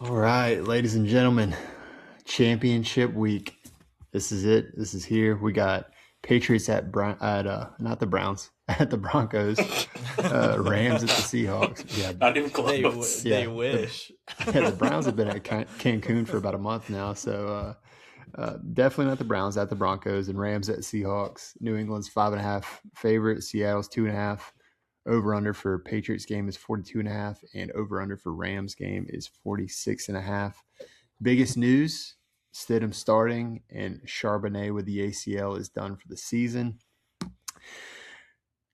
All right, ladies and gentlemen, championship week. This is it. This is here. We got Patriots at not the Browns, at the Broncos, Rams at the Seahawks. Yeah, Not even close. They yeah, wish. the Browns have been at Cancun for about a month now, so definitely not the Browns at the Broncos, and Rams at Seahawks. New England's 5.5 favorite. Seattle's 2.5. Over under for Patriots game is 42.5, and over under for Rams game is 46.5. Biggest news: Stidham starting, and Charbonnet with the ACL is done for the season.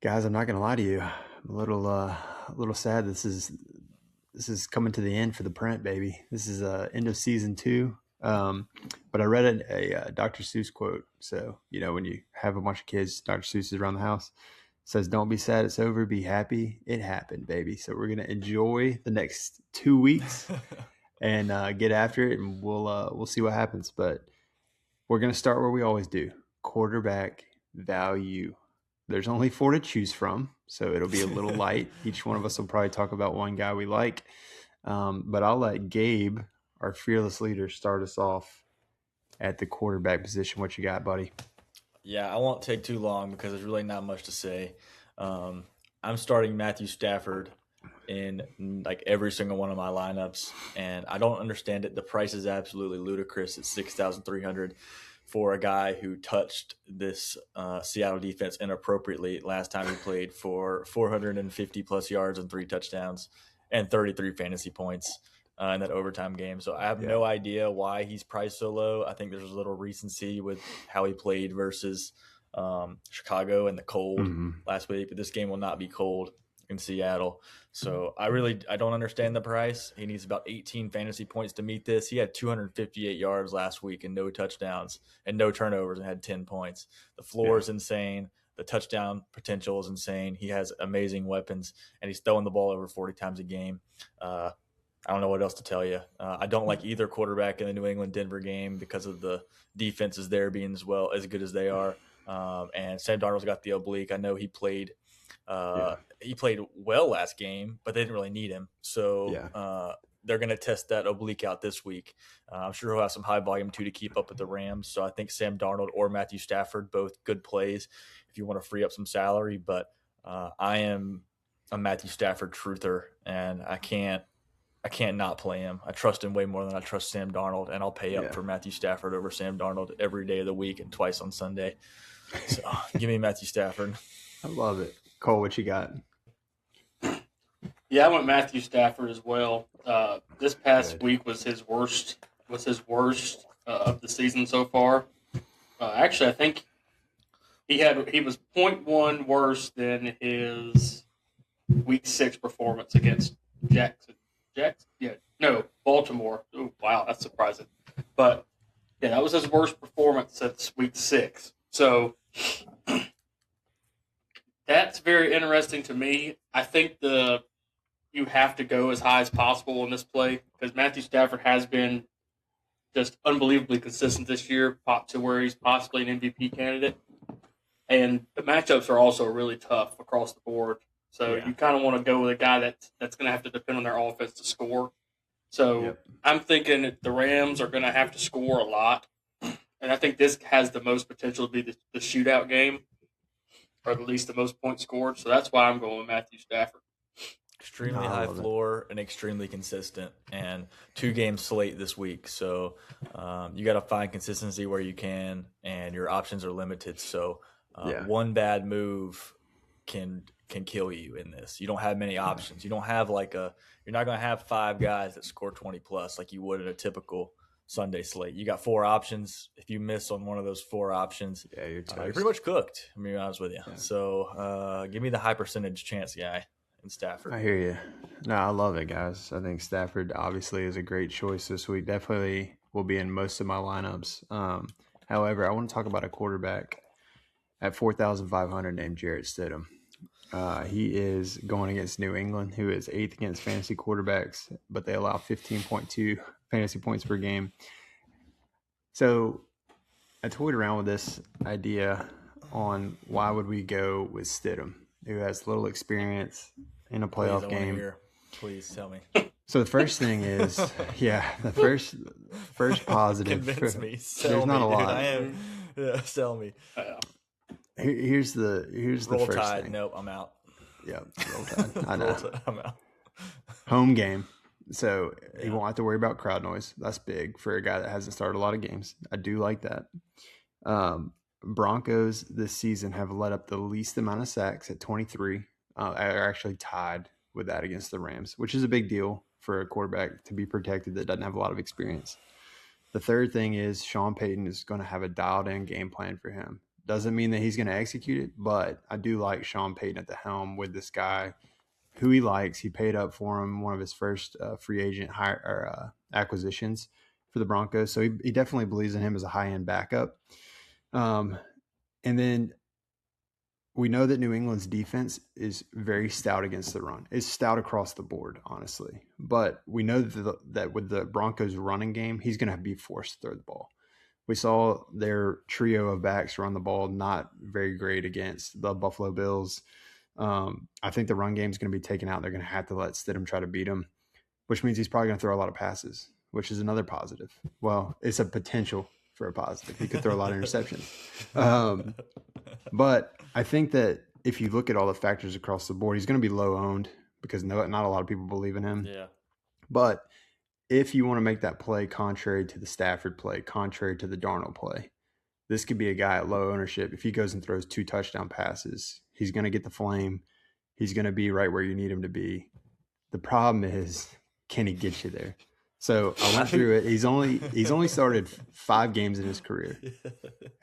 Guys, I'm not gonna lie to you. I'm a little sad. This is coming to the end for the print, baby. This is end of season 2. But I read a Dr. Seuss quote. So when you have a bunch of kids, Dr. Seuss is around the house. Says, "Don't be sad it's over, be happy it happened, baby." So we're gonna enjoy the next 2 weeks and get after it, and we'll see what happens. But we're gonna start where we always do: quarterback value. There's only 4 to choose from, so it'll be a little light. Each one of us will probably talk about one guy we like, but I'll let Gabe, our fearless leader, start us off at the quarterback position. What you got, buddy? Yeah, I won't take too long because there's really not much to say. I'm starting Matthew Stafford in like every single one of my lineups, and I don't understand it. The price is absolutely ludicrous at 6,300 for a guy who touched this Seattle defense inappropriately last time he played for 450 plus yards and 3 touchdowns and 33 fantasy points in that overtime game. So I have no idea why he's priced so low. I think there's a little recency with how he played versus Chicago and the cold last week, but this game will not be cold in Seattle. So I don't understand the price. He needs about 18 fantasy points to meet this. He had 258 yards last week and no touchdowns and no turnovers and had 10 points. The floor is insane. The touchdown potential is insane. He has amazing weapons, and he's throwing the ball over 40 times a game. I don't know what else to tell you. I don't like either quarterback in the New England-Denver game because of the defenses there being as good as they are. And Sam Darnold's got the oblique. I know he played well last game, but they didn't really need him. So they're going to test that oblique out this week. I'm sure he'll have some high volume too to keep up with the Rams. So I think Sam Darnold or Matthew Stafford, both good plays if you want to free up some salary. But I am a Matthew Stafford truther, and I can't not play him. I trust him way more than I trust Sam Darnold, and I'll pay up for Matthew Stafford over Sam Darnold every day of the week and twice on Sunday. So give me Matthew Stafford. I love it. Cole, what you got? Yeah, I went Matthew Stafford as well. This past week was his worst. Of the season so far. Actually, I think he was 0.1 worse than his Week 6 performance against Baltimore. Oh, wow, that's surprising. But yeah, that was his worst performance since Week 6. So that's very interesting to me. I think you have to go as high as possible in this play because Matthew Stafford has been just unbelievably consistent this year, to where he's possibly an MVP candidate. And the matchups are also really tough across the board. So you kind of want to go with a guy that's going to have to depend on their offense to score. So I'm thinking the Rams are going to have to score a lot. And I think this has the most potential to be the shootout game, or at least the most points scored. So that's why I'm going with Matthew Stafford. Extremely high floor and extremely consistent, and 2 game slate this week. So you got to find consistency where you can, and your options are limited. So one bad move can kill you in this. You don't have many options. You don't have you're not going to have 5 guys that score 20 plus like you would in a typical Sunday slate. You got 4 options. If you miss on one of those 4 options, you're pretty much cooked. I'm being honest with you. Yeah. So give me the high percentage chance guy in Stafford. I hear you. No, I love it, guys. I think Stafford obviously is a great choice this week. Definitely will be in most of my lineups. However, I want to talk about a quarterback at 4,500 named Jarrett Stidham. He is going against New England, who is 8th against fantasy quarterbacks, but they allow 15.2 fantasy points per game. So I toyed around with this idea on why would we go with Stidham, who has little experience in a playoff game. Please tell me. So the first thing is, the first positive. Convince me. Sell There's not me, a dude. lot. I am. Yeah, sell me. Here's the Roll first Tide. thing. Nope, I'm out. Yeah, Roll Tide. I know. Roll Tide, I'm out. Home game. So he Yeah. won't have to worry about crowd noise. That's big for a guy that hasn't started a lot of games. I do like that. Broncos this season have let up the least amount of sacks at 23. Are actually tied with that against the Rams, which is a big deal for a quarterback to be protected that doesn't have a lot of experience. The third thing is Sean Payton is going to have a dialed-in game plan for him. Doesn't mean that he's going to execute it, but I do like Sean Payton at the helm with this guy who he likes. He paid up for him, one of his first free agent acquisitions for the Broncos. So he definitely believes in him as a high-end backup. And then we know that New England's defense is very stout against the run. It's stout across the board, honestly. But we know that with the Broncos running game, he's going to be forced to throw the ball. We saw their trio of backs run the ball not very great against the Buffalo Bills. I think the run game is going to be taken out. They're going to have to let Stidham try to beat him, which means he's probably going to throw a lot of passes, which is another positive. Well, it's a potential for a positive. He could throw a lot of interceptions. But I think that if you look at all the factors across the board, he's going to be low owned because not a lot of people believe in him. Yeah. But if you want to make that play contrary to the Stafford play, contrary to the Darnold play, this could be a guy at low ownership. If he goes and throws 2 touchdown passes, he's going to get the flame. He's going to be right where you need him to be. The problem is, can he get you there? So I went through it. He's only started 5 games in his career.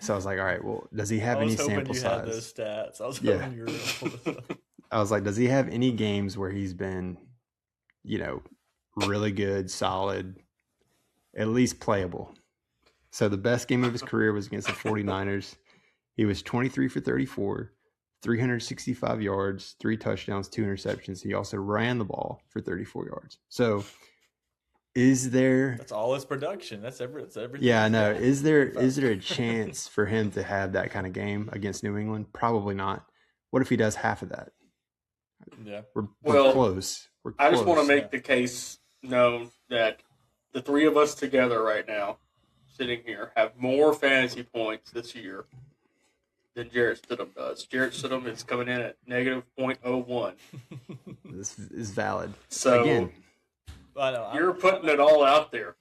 So I was like, all right, well, does he have any sample size? Had those stats. I was hoping you were going to I was like, does he have any games where he's been, really good, solid, at least playable? So the best game of his career was against the 49ers. He was 23 for 34, 365 yards, 3 touchdowns, 2 interceptions. He also ran the ball for 34 yards. So that's all his production. That's everything. Yeah, I know. Is there a chance for him to have that kind of game against New England? Probably not. What if he does half of that? Yeah. We're close. I just want to make the case known that the 3 of us together right now, sitting here, have more fantasy points this year than Jarrett Stidham does. Jarrett Stidham is coming in at negative 0.01. This is valid. So again, you're putting it all out there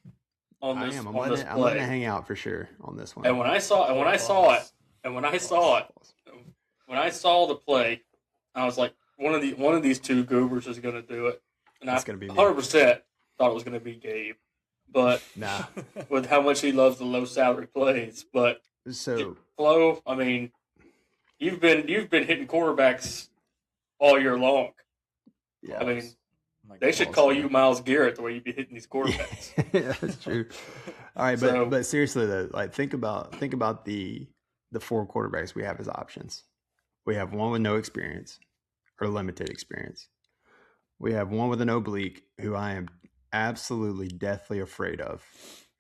on this. I'm letting it hang out for sure on this one. And when I saw the play, I was like, one of these 2 goobers is going to do it, and I 100% thought it was going to be Gabe, but nah, with how much he loves the low salary plays, but so Flo, I mean, you've been hitting quarterbacks all year long. Yeah, I mean, they should call you Myles Garrett the way you be hitting these quarterbacks. Yeah, that's true. All right, but seriously though, like think about the 4 quarterbacks we have as options. We have one with no experience or limited experience. We have one with an oblique who I am absolutely deathly afraid of,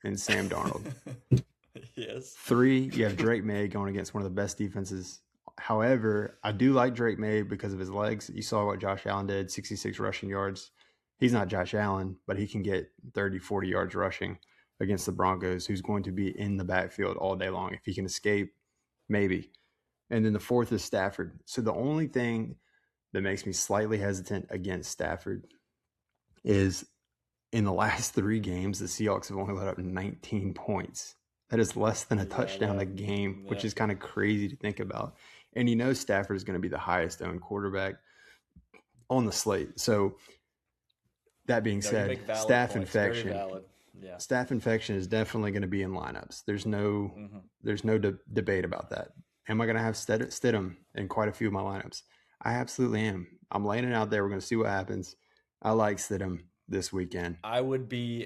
in Sam Darnold. Yes. 3, you have Drake May going against one of the best defenses. However, I do like Drake May because of his legs. You saw what Josh Allen did, 66 rushing yards. He's not Josh Allen, but he can get 30, 40 yards rushing against the Broncos, who's going to be in the backfield all day long. If he can escape, maybe. And then the 4th is Stafford. So the only thing that makes me slightly hesitant against Stafford is in the last 3 games, the Seahawks have only let up 19 points. That is less than a touchdown a game, which is kind of crazy to think about. And Stafford is going to be the highest owned quarterback on the slate. So that being said, staph infection. Yeah. Staph infection is definitely going to be in lineups. There's no debate about that. Am I going to have Stidham in quite a few of my lineups? I absolutely am. I'm laying it out there. We're going to see what happens. I like Stidham this weekend. I'd be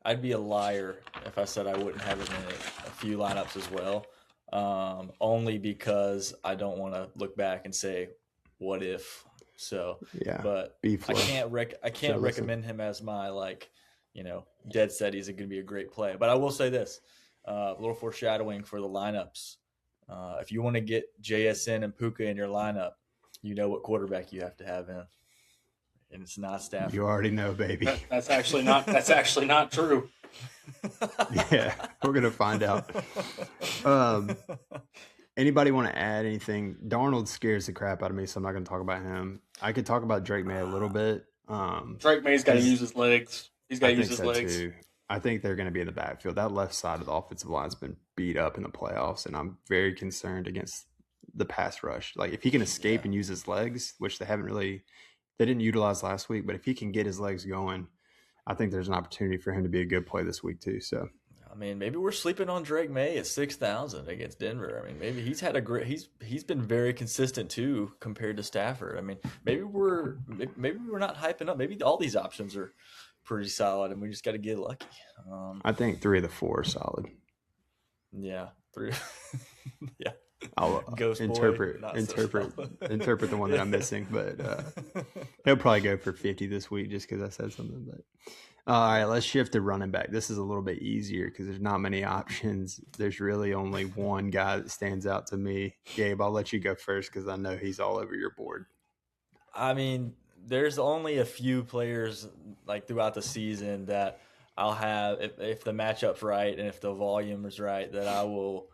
a liar if I said I wouldn't have him in a few lineups as well. Only because I don't want to look back and say, what if? So yeah, but I can't recommend him as my dead set. He's going to be a great play. But I will say this, a little foreshadowing for the lineups. If you want to get JSN and Puka in your lineup, you know what quarterback you have to have in. and it's not Stafford. You already know, baby. That's actually not true. Yeah, we're gonna find out. Anybody want to add anything? Darnold scares the crap out of me, so I'm not going to talk about him. I could talk about Drake May a little bit. Drake May's got to use his legs. He's got to I use think his so legs. too. I think they're going to be in the backfield. That left side of the offensive line's been beat up in the playoffs, and I'm very concerned against the pass rush. Like if he can escape and use his legs, which they didn't utilize last week, but if he can get his legs going, I think there's an opportunity for him to be a good play this week too. So. I mean, maybe we're sleeping on Drake May at 6,000 against Denver. I mean, maybe he's had a great. He's been very consistent too compared to Stafford. I mean, maybe we're not hyping up. Maybe all these options are pretty solid, and we just got to get lucky. I think 3 of the 4 are solid. Yeah, 3. Yeah. I'll interpret the one that I'm missing, but he'll probably go for 50 this week just because I said something. But all right, let's shift to running back. This is a little bit easier because there's not many options. There's really only one guy that stands out to me. Gabe, I'll let you go first because I know he's all over your board. I mean, there's only a few players like throughout the season that I'll have if the matchup's right and if the volume is right that I will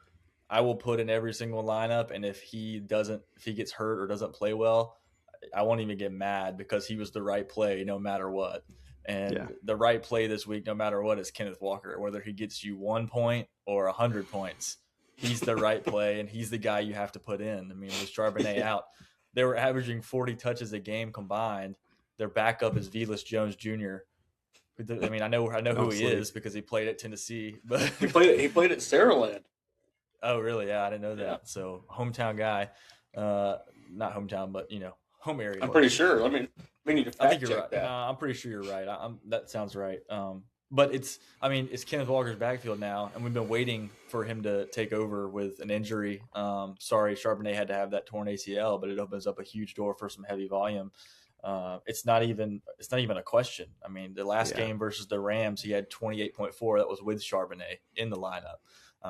put in every single lineup, and if he gets hurt or doesn't play well, I won't even get mad because he was the right play no matter what. And the right play this week, no matter what, is Kenneth Walker. Whether he gets you 1 point or 100 points, he's the right play, and he's the guy you have to put in. I mean, with Charbonnet out, they were averaging 40 touches a game combined. Their backup is Velus Jones Jr. I mean, I know who he is because he played at Tennessee, but he played at Saraland. Oh, really? Yeah, I didn't know that. Yeah. So hometown guy, not hometown, but home area. I'm pretty sure. I mean, we need to fact check right. that. I'm pretty sure you're right. That sounds right. But it's Kenneth Walker's backfield now, and we've been waiting for him to take over with an injury. Sorry, Charbonnet had to have that torn ACL, but it opens up a huge door for some heavy volume. It's not even a question. I mean, the last game versus the Rams, he had 28.4. That was with Charbonnet in the lineup.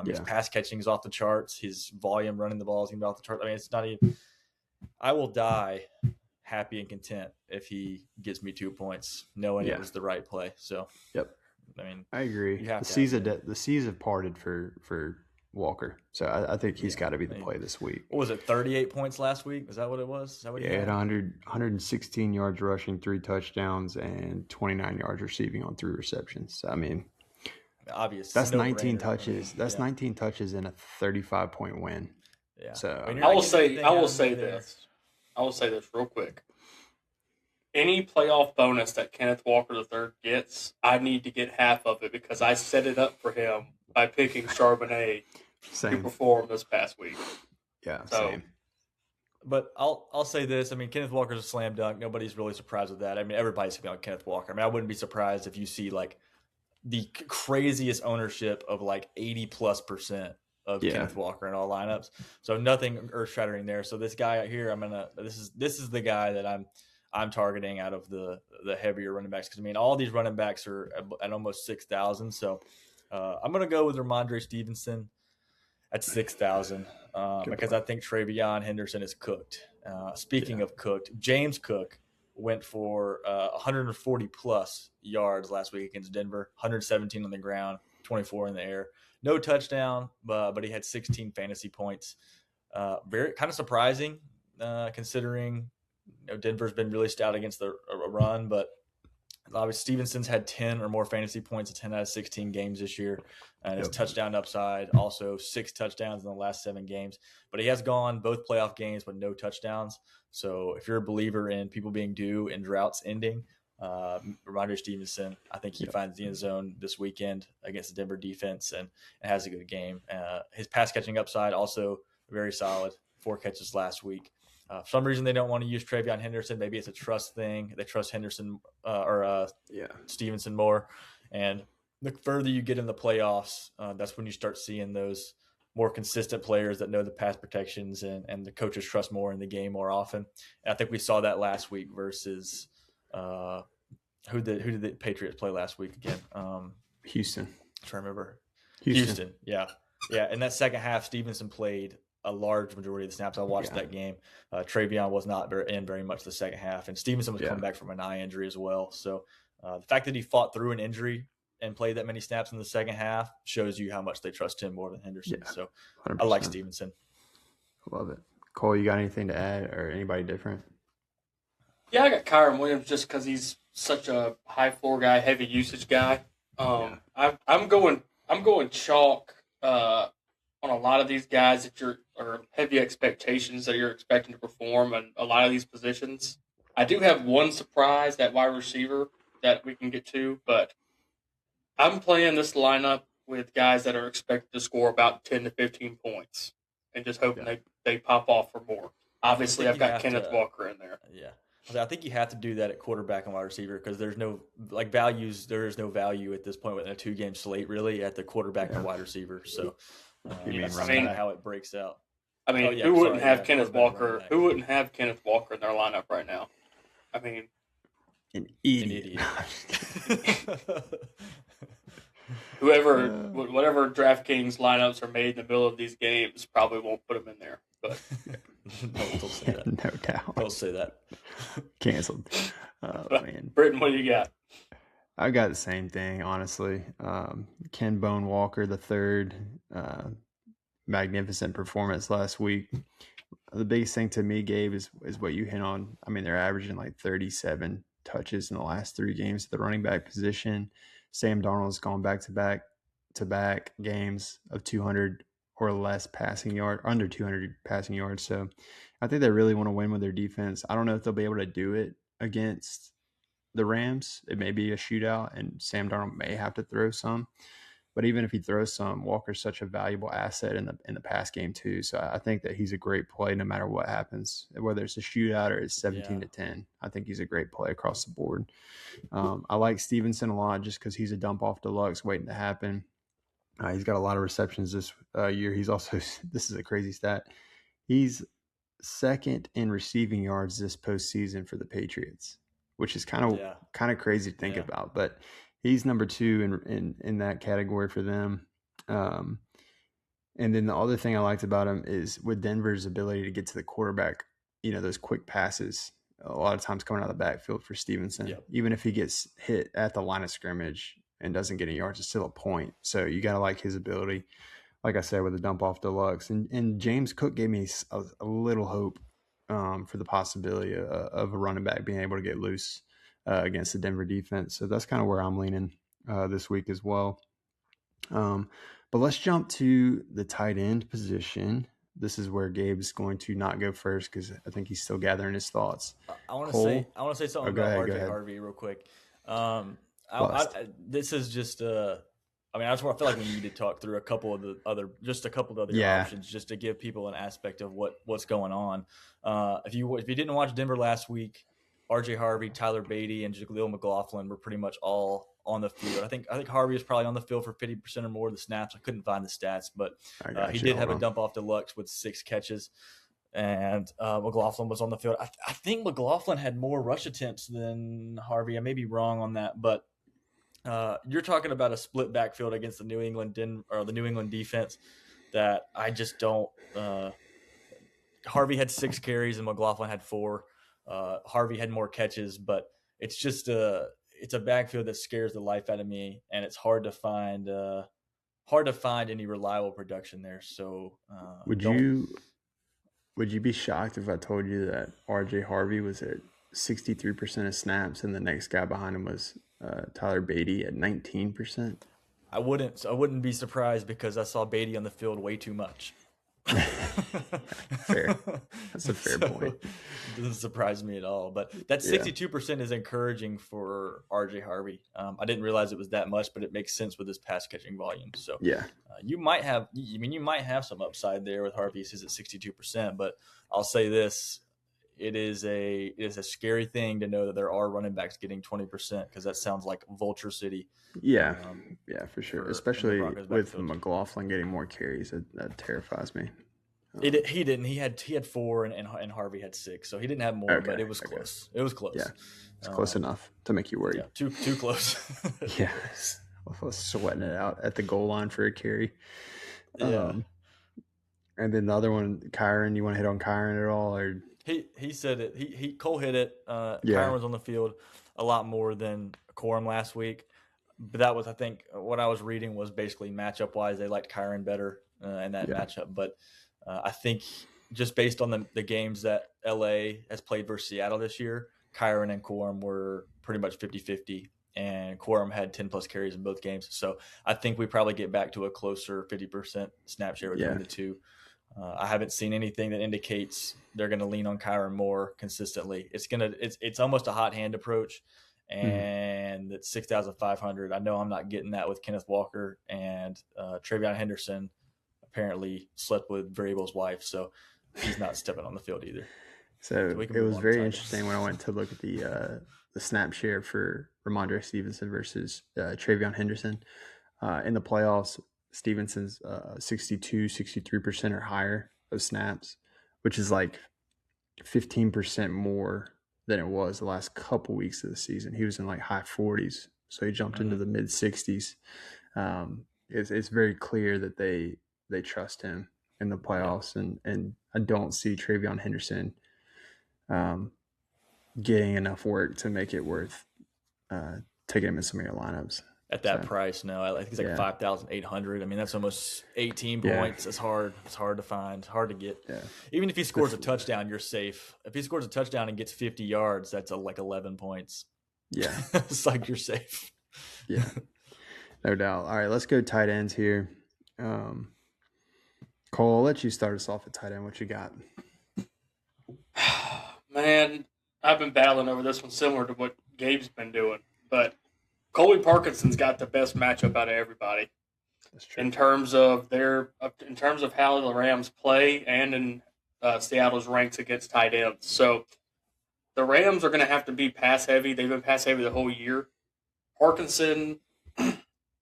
His pass catching is off the charts. His volume running the ball is going to be off the charts. I mean, it's not even – I will die happy and content if he gives me 2 points, knowing it was the right play. So, I mean, I agree. The seas have parted for Walker. So I think he's got to be the play this week. What was it, 38 points last week? Is that what it was? Is that what he had 116 yards rushing, 3 touchdowns, and 29 yards receiving on 3 receptions. So, I mean – obvious. That's 19 touches. That's 19 touches in a 35-point win. Yeah. So I will say this real quick. Any playoff bonus that Kenneth Walker III gets, I need to get half of it because I set it up for him by picking Charbonnet to perform this past week. Yeah, same. But I'll say this. I mean, Kenneth Walker's a slam dunk. Nobody's really surprised with that. I mean, everybody's going to be on Kenneth Walker. I mean, I wouldn't be surprised if you see like the craziest ownership of like 80+% of Kenneth Walker in all lineups. So nothing earth shattering there. So this guy here, this is the guy that I'm targeting out of the heavier running backs. Cause I mean, all these running backs are at almost 6,000. So I'm going to go with Ramondre Stevenson at 6,000 because I think Travion Henderson is cooked. Speaking of cooked, James Cook went for 140 plus yards last week against Denver, 117 on the ground, 24 in the air. No touchdown, but he had 16 fantasy points. Very kind of surprising considering Denver's been really stout against the run, but obviously Stevenson's had 10 or more fantasy points in 10 out of 16 games this year. And his touchdown upside, also 6 touchdowns in the last 7 games. But he has gone both playoff games with no touchdowns. So if you're a believer in people being due and droughts ending, Ramondre Stevenson, I think he finds the end zone this weekend against the Denver defense and has a good game. His pass catching upside also very solid, 4 catches last week. For some reason, they don't want to use Travion Henderson. Maybe it's a trust thing. They trust Henderson Stevenson more. And the further you get in the playoffs, that's when you start seeing those more consistent players that know the pass protections and the coaches trust more in the game more often. And I think we saw that last week versus who did the Patriots play last week again? Houston. I'm trying to remember. Houston. Yeah. In that second half, Stevenson played a large majority of the snaps. I watched that game. Travion was not in very much the second half, and Stevenson was coming back from an eye injury as well. So the fact that he fought through an injury and played that many snaps in the second half shows you how much they trust him more than Henderson. So 100%. I like Stevenson. Love it. Cole, you got anything to add or anybody different? Yeah, I got Kyron Williams just because he's such a high floor guy, heavy usage guy. I'm going chalk on a lot of these guys or heavy expectations that you're expecting to perform in a lot of these positions. I do have one surprise at wide receiver that we can get to, but I'm playing this lineup with guys that are expected to score about 10 to 15 points and just hoping they pop off for more. Obviously, I've got Kenneth Walker in there. Yeah. I think you have to do that at quarterback and wide receiver because there's no values. There is no value at this point within a 2-game slate really at the quarterback and wide receiver. So that's kind of how it breaks out. I mean, who wouldn't have Kenneth Walker? Who wouldn't have Kenneth Walker in their lineup right now? I mean, an idiot. Whatever Draftkings lineups are made in the middle of these games probably won't put him in there. But don't say that. No doubt. Don't say that. Canceled. Oh, man. Britton, what do you got? I got the same thing, honestly. Ken Bone Walker the third, magnificent performance last week. The biggest thing to me, Gabe, is what you hit on. I mean, they're averaging like 37 touches in the last 3 games at the running back position. Sam Darnold's gone back-to-back games of 200 or less passing yard, under 200 passing yards. So I think they really want to win with their defense. I don't know if they'll be able to do it against the Rams. It may be a shootout, and Sam Darnold may have to throw some. But even if he throws some, Walker's such a valuable asset in the pass game too. So I think that he's a great play no matter what happens, whether it's a shootout or it's 17-10. I think he's a great play across the board. I like Stevenson a lot just because he's a dump off deluxe waiting to happen. He's got a lot of receptions this year. He's also, this is a crazy stat, he's second in receiving yards this postseason for the Patriots, which is kind of crazy to think about. But he's number 2 in that category for them. And then the other thing I liked about him is with Denver's ability to get to the quarterback, those quick passes, a lot of times coming out of the backfield for Stevenson. Even if he gets hit at the line of scrimmage and doesn't get any yards, it's still a point. So you got to like his ability, like I said, with the dump off deluxe. And James Cook gave me a little hope for the possibility of a running back being able to get loose against the Denver defense. So that's kind of where I'm leaning this week as well. But let's jump to the tight end position. This is where Gabe's going to not go first because I think he's still gathering his thoughts. I want to say something about RJ Harvey real quick. This is just I feel like we need to talk through a couple of the other options just to give people an aspect of what's going on. If you didn't watch Denver last week, RJ Harvey, Tyler Beatty, and Jaleel McLaughlin were pretty much all on the field. I think Harvey was probably on the field for 50% or more of the snaps. I couldn't find the stats, but he did have a dump off deluxe with 6 catches. And McLaughlin was on the field. I think McLaughlin had more rush attempts than Harvey. I may be wrong on that, but you're talking about a split backfield against the New England defense that I just don't. Harvey had 6 carries and McLaughlin had 4. Harvey had more catches, but it's just it's a backfield that scares the life out of me, and it's hard to find any reliable production there. So would you be shocked if I told you that RJ Harvey was at 63% of snaps and the next guy behind him was Tyler Beatty at 19%? I wouldn't be surprised because I saw Beatty on the field way too much. Fair. That's a fair point. It doesn't surprise me at all. But that 62% is encouraging for RJ Harvey. I didn't realize it was that much, but it makes sense with his pass catching volume. So you might have some upside there with Harvey. He's at 62%, but I'll say this. It is a scary thing to know that there are running backs getting 20% because that sounds like Vulture City. Yeah, for sure. Especially with McLaughlin getting more carries, that terrifies me. He didn't. He had 4 and Harvey had 6, so he didn't have more, but it was close. It was close. Yeah, it's close enough to make you worried. Yeah, too close. Yeah, I was sweating it out at the goal line for a carry. And then the other one, Kyron. You want to hit on Kyron at all, or He said it. Cole hit it. yeah, Kyron was on the field a lot more than Corum last week, but that was, I think, what I was reading was basically matchup wise they liked Kyron better in that yeah, matchup. But I think just based on the games that LA has played versus Seattle this year, Kyron and Corum were pretty much 50-50, and Corum had 10 plus carries in both games. So I think we probably get back to a closer 50% snap share between yeah. the two. I haven't seen anything that indicates they're going to lean on Kyron more consistently. It's almost a hot hand approach, Mhm. and it's 6,500. I know I'm not getting that with Kenneth Walker, and Travion Henderson apparently slept with Vrabel's wife, so he's not stepping on the field either. So we can it move was on to very tight interesting ends. when I went to look at the snap share for Ramondre Stevenson versus Travion Henderson in the playoffs. Stevenson's 62, 63% or higher of snaps, which is like 15% more than it was the last couple weeks of the season. He was in like high 40s, so he jumped into the mid 60s. It's very clear that they trust him in the Yeah. playoffs, and I don't see Travion Henderson getting enough work to make it worth taking him in some of your lineups. At that So price, no, I think it's like yeah, 5,800. I mean, that's almost 18 yeah, points. It's hard. It's hard to find. It's hard to get. yeah. Even if he scores a touchdown, you're safe. If he scores a touchdown and gets 50 yards, that's like 11 points. Yeah, It's like you're safe. yeah, no doubt. All right, let's go tight ends here. Cole, I'll let you start us off at tight end. What you got? Man, I've been battling over this one similar to what Gabe's been doing, but Colby Parkinson's got the best matchup out of everybody That's true. in terms of how the Rams play and in Seattle's ranks against tight ends. So the Rams are going to have to be pass heavy. They've been pass heavy the whole year. Parkinson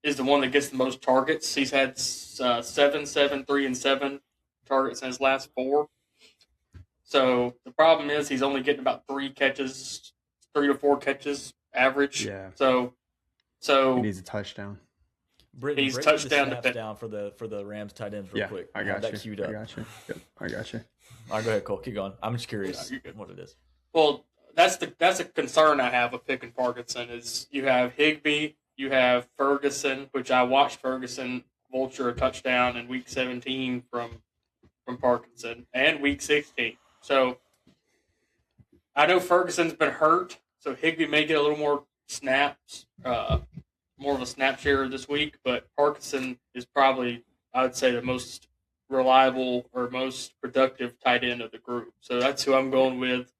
is the one that gets the most targets. He's had 3 and 7 targets in his last 4. So the problem is he's only getting about 3 to 4 catches average. Yeah, So he so needs a touchdown. Britton, he's break me the touchdown snaps dependent. down for the Rams tight ends real Yeah, quick. I Have got that queued you. up. I got you. Yep, I got you. All right, go ahead, Cole. Keep going. I'm just curious You're good. what it is. Well, that's a concern I have with picking Parkinson is you have Higbee, you have Ferguson, which I watched Ferguson vulture a touchdown in week 17 from Parkinson and week 16. So I know Ferguson's been hurt, so Higbee may get a little more snaps, more of a snap share this week, but Parkinson is probably, I would say, the most reliable or most productive tight end of the group. So that's who I'm going with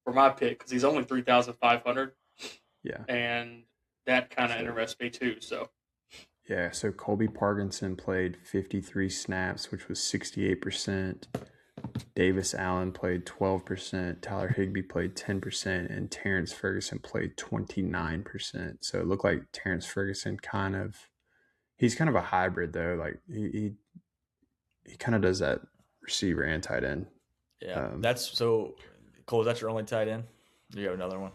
for my pick because he's only 3,500, Yeah, and that kind of so interests me too. So yeah. So Colby Parkinson played 53 snaps, which was 68%. Davis Allen played 12%, Tyler Higbee played 10%, and Terrence Ferguson played 29%. So it looked like Terrence Ferguson he's kind of a hybrid though. Like he kind of does that receiver and tight end. Yeah, that's so. Cole, is that your only tight end? Do you have another one?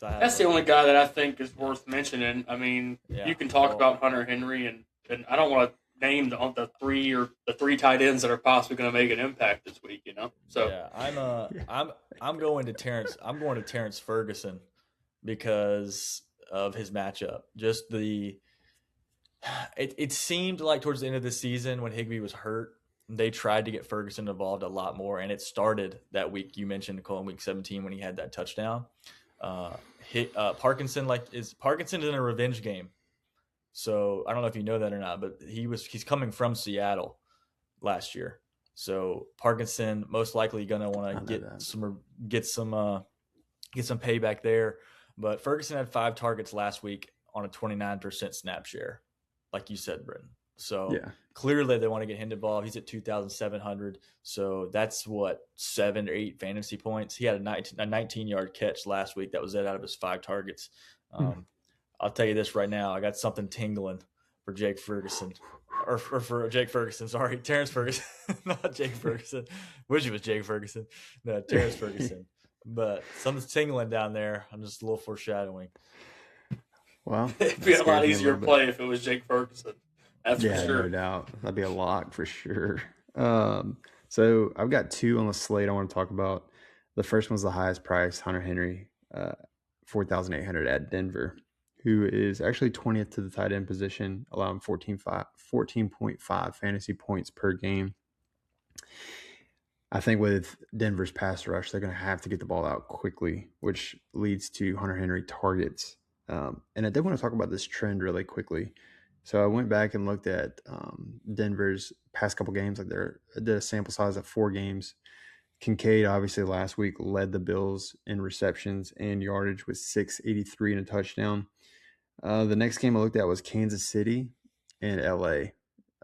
that's the only guy that I think is worth mentioning. I mean, you can talk about Hunter Henry, and I don't want to name the three tight ends that are possibly going to make an impact this week. So yeah, I'm going to Terrence. I'm going to Terrence Ferguson because of his matchup. Just it seemed like towards the end of the season when Higbee was hurt, they tried to get Ferguson involved a lot more, and it started that week you mentioned, Nicole, in week 17 when he had that touchdown. Parkinson is in a revenge game, so I don't know if you know that or not, but he's coming from Seattle last year, so Parkinson most likely going to want to get some payback there. But Ferguson had 5 targets last week on a 29% snap share, like you said, Britton. So Yeah. clearly they want to get him involved. He's at 2,700. So that's 7 or 8 fantasy points. He had a 19-yard catch last week. That was it out of his 5 targets. I'll tell you this right now. I got something tingling for Jake Ferguson. Or for Jake Ferguson. Sorry, Terrence Ferguson. Not Jake Ferguson. Wish it was Jake Ferguson. No, Terrence Ferguson. But something's tingling down there. I'm just a little foreshadowing. Well, it'd be a lot easier to play if it was Jake Ferguson. That's for sure. No doubt. That'd be a lock for sure. So I've got two on the slate I want to talk about. The first one's the highest price, Hunter Henry, 4,800 at Denver, who is actually 20th to the tight end position, allowing 14.5 fantasy points per game. I think with Denver's pass rush, they're going to have to get the ball out quickly, which leads to Hunter Henry targets. And I did want to talk about this trend really quickly. So I went back and looked at Denver's past couple games. I did a sample size of 4 games. Kincaid, obviously, last week led the Bills in receptions and yardage with 683 and a touchdown. The next game I looked at was Kansas City and LA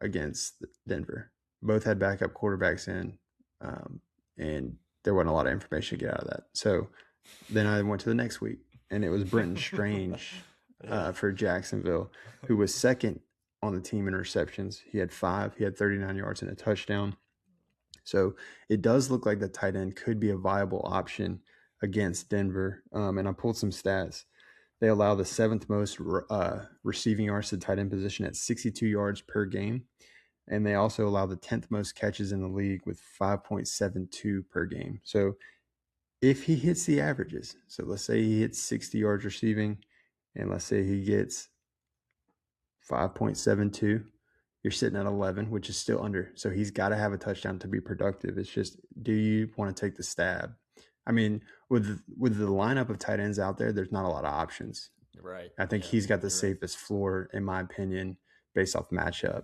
against Denver. Both had backup quarterbacks in, and there wasn't a lot of information to get out of that. So then I went to the next week, and it was Brenton Strange for Jacksonville, who was second on the team in receptions. He had 5. He had 39 yards and a touchdown. So it does look like the tight end could be a viable option against Denver. And I pulled some stats. They allow the 7th most receiving yards to the tight end position at 62 yards per game. And they also allow the 10th most catches in the league with 5.72 per game. So if he hits the averages, so let's say he hits 60 yards receiving, and let's say he gets 5.72, you're sitting at 11, which is still under. So he's got to have a touchdown to be productive. It's just, do you want to take the stab? I mean, with the lineup of tight ends out there, there's not a lot of options. Right. I think he's got the safest floor, in my opinion, based off matchup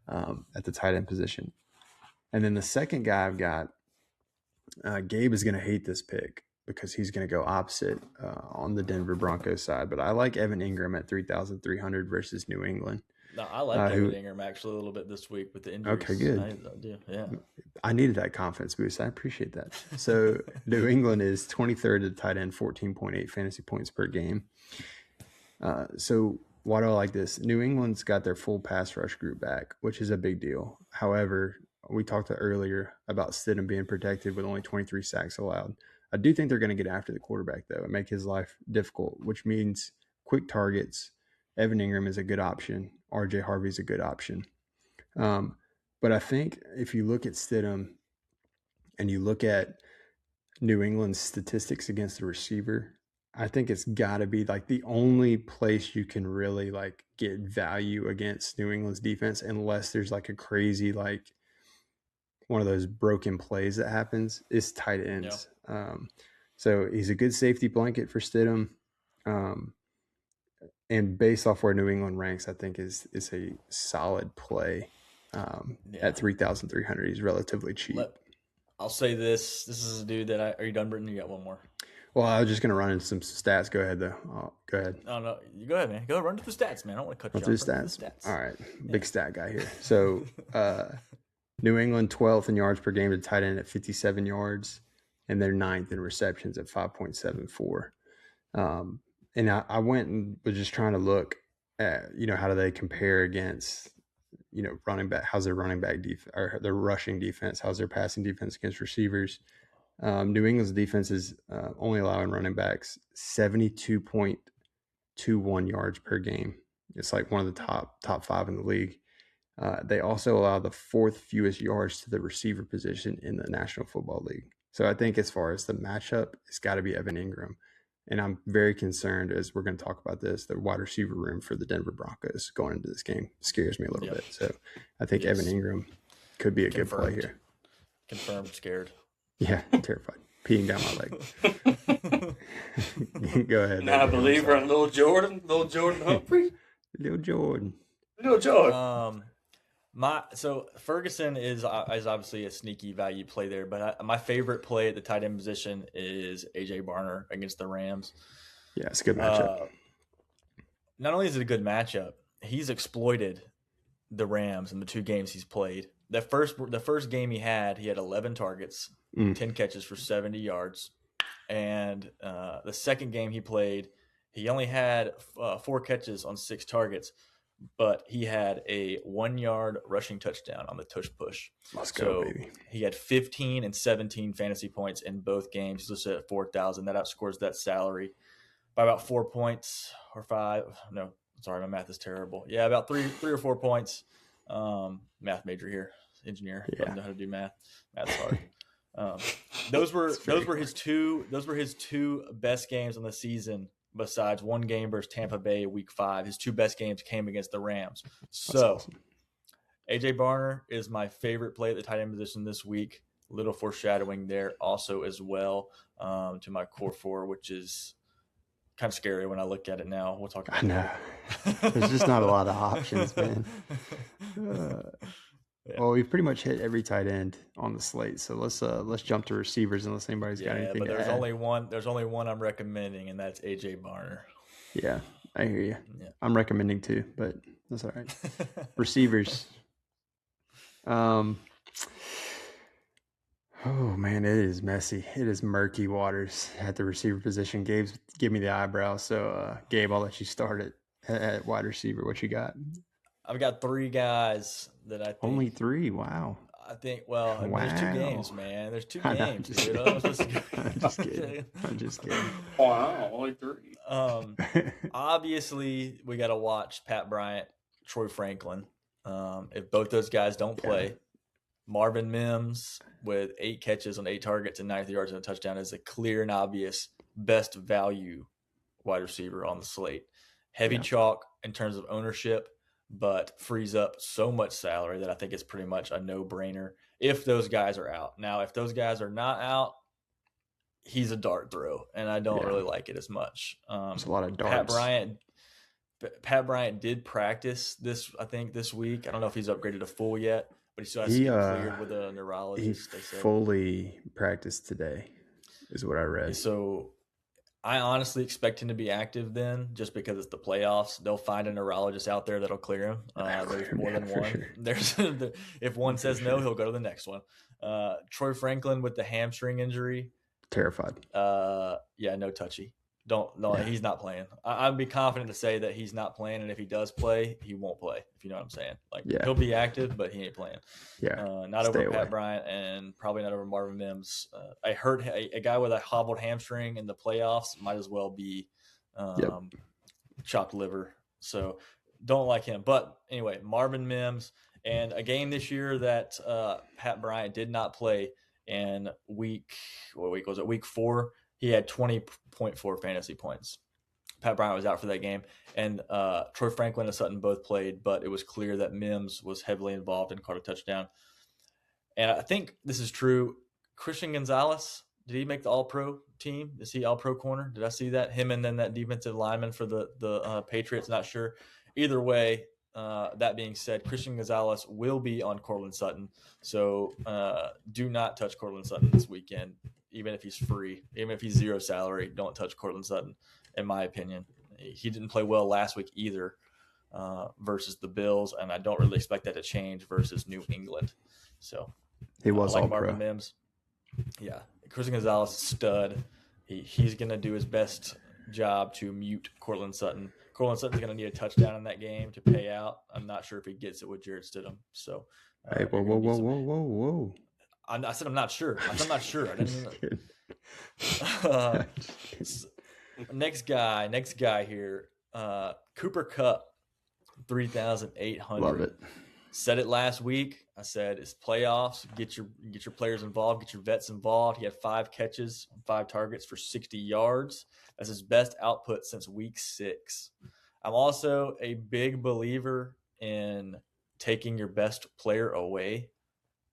at the tight end position. And then the second guy I've got, Gabe is going to hate this pick because he's going to go opposite on the Denver Broncos side. But I like Evan Ingram at 3,300 versus New England. No, I like Evan Ingram actually a little bit this week with the injuries. Okay, good. I do, yeah. I needed that confidence boost. I appreciate that. So New England is 23rd at tight end, 14.8 fantasy points per game. So why do I like this? New England's got their full pass rush group back, which is a big deal. However, we talked earlier about Stidham being protected with only 23 sacks allowed. I do think they're going to get after the quarterback, though, and make his life difficult, which means quick targets. Evan Ingram is a good option. RJ Harvey's a good option. But I think if you look at Stidham and you look at New England's statistics against the receiver, I think it's got to be like the only place you can really like get value against New England's defense, unless there's like a crazy like one of those broken plays that happens, is tight ends. Yeah. So he's a good safety blanket for Stidham. And based off where New England ranks, I think is a solid play at 3,300. He's relatively cheap. I'll say this. This is a dude that are you done, Britton? You got one more? Well, I was just going to run into some stats. Go ahead, though. Go ahead. No. You go ahead, man. Go run to the stats, man. I don't want to cut you off. Run through the stats. All right. Big stat guy here. So New England 12th in yards per game to tight end at 57 yards, and they're 9th in receptions at 5.74. And I went and was just trying to look at, how do they compare against, running back? How's their running back defense or their rushing defense? How's their passing defense against receivers? New England's defense is only allowing running backs 72.21 yards per game. It's like one of the top 5 in the league. They also allow the 4th fewest yards to the receiver position in the National Football League. So I think as far as the matchup, it's got to be Evan Ingram. And I'm very concerned, as we're going to talk about this, the wide receiver room for the Denver Broncos going into this game scares me a little bit. So I think Evan Ingram could be a good play here. Confirmed scared. Yeah, terrified. Peeing down my leg. Go ahead. Now I believe we're on Little Jordan Humphrey. Little Jordan. So Ferguson is obviously a sneaky value play there, but my favorite play at the tight end position is AJ Barner against the Rams. Yeah, it's a good matchup. Not only is it a good matchup, he's exploited the Rams in the 2 games he's played. The first game he had 11 targets, 10 catches for 70 yards, and the second game he played, he only had 4 catches on 6 targets. But he had a 1-yard rushing touchdown on the tush push. Let's go, baby. He had 15 and 17 fantasy points in both games. He's listed at 4,000. That outscores that salary by about 4 points or 5. No, sorry, my math is terrible. Yeah, about three or 4 points. Math major here. engineer. Yeah. Doesn't know how to do math. Math's hard. Those were his two best games on the season. Besides one game versus Tampa Bay Week 5, his two best games came against the Rams. So, awesome. AJ Barner is my favorite play at the tight end position this week. Little foreshadowing there also as well to my core four, which is kind of scary when I look at it now. We'll talk about I know. There's just not a lot of options, man. Well, we've pretty much hit every tight end on the slate, so let's jump to receivers unless anybody's got anything. But there's to add. There's only one I'm recommending, and that's AJ Barner. Yeah, I hear you. Yeah. I'm recommending too, but that's all right. Receivers. Oh man, it is messy. It is murky waters at the receiver position. Give me the eyebrow. So, Gabe, I'll let you start it at wide receiver. What you got? I've got three guys that I think. Only three? Wow. I think, there's two games, man. There's two games, dude. I'm just kidding. Wow, only three. Obviously, we got to watch Pat Bryant, Troy Franklin. If both those guys don't play, Marvin Mims with 8 catches on 8 targets and 90 yards and a touchdown is a clear and obvious best value wide receiver on the slate. Heavy chalk in terms of ownership, but frees up so much salary that I think it's pretty much a no-brainer if those guys are out. Now, if those guys are not out, he's a dart throw, and I don't really like it as much. There's a lot of darts. Pat Bryant did practice this week. I don't know if he's upgraded to full yet, but he still has to get cleared with a neurologist. He fully practiced today, is what I read. So I honestly expect him to be active then, just because it's the playoffs. They'll find a neurologist out there that'll clear him. There's more than one. Sure. If one says no, he'll go to the next one. Troy Franklin with the hamstring injury. Terrified. No touchy. He's not playing. I'd be confident to say that he's not playing, and if he does play, he won't play, if you know what I'm saying. He'll be active, but he ain't playing. Not over Pat Bryant, and probably not over Marvin Mims. I heard a guy with a hobbled hamstring in the playoffs might as well be chopped liver. So don't like him. But anyway, Marvin Mims, and a game this year that Pat Bryant did not play in week 4. He had 20.4 fantasy points. Pat Bryant was out for that game. And Troy Franklin and Sutton both played, but it was clear that Mims was heavily involved and caught a touchdown. And I think this is true. Christian Gonzalez, did he make the All-Pro team? Is he All-Pro corner? Did I see that? Him and then that defensive lineman for the Patriots, not sure. Either way, that being said, Christian Gonzalez will be on Cortland Sutton. So do not touch Cortland Sutton this weekend. Even if he's free, even if he's zero salary, don't touch Cortland Sutton, in my opinion. He didn't play well last week either versus the Bills, and I don't really expect that to change versus New England. So he was like all Marvin pro. Mims. Yeah, Christian Gonzalez is a stud. He's going to do his best job to mute Cortland Sutton. Cortland Sutton's going to need a touchdown in that game to pay out. I'm not sure if he gets it with Jarrett Stidham. So, hey, whoa. I said I'm not sure. I'm not sure. I didn't. Next guy here. Cooper Kupp, 3,800. Love it. Said it last week. I said it's playoffs. Get your players involved. Get your vets involved. He had 5 catches, 5 targets for 60 yards. That's his best output since week 6. I'm also a big believer in taking your best player away.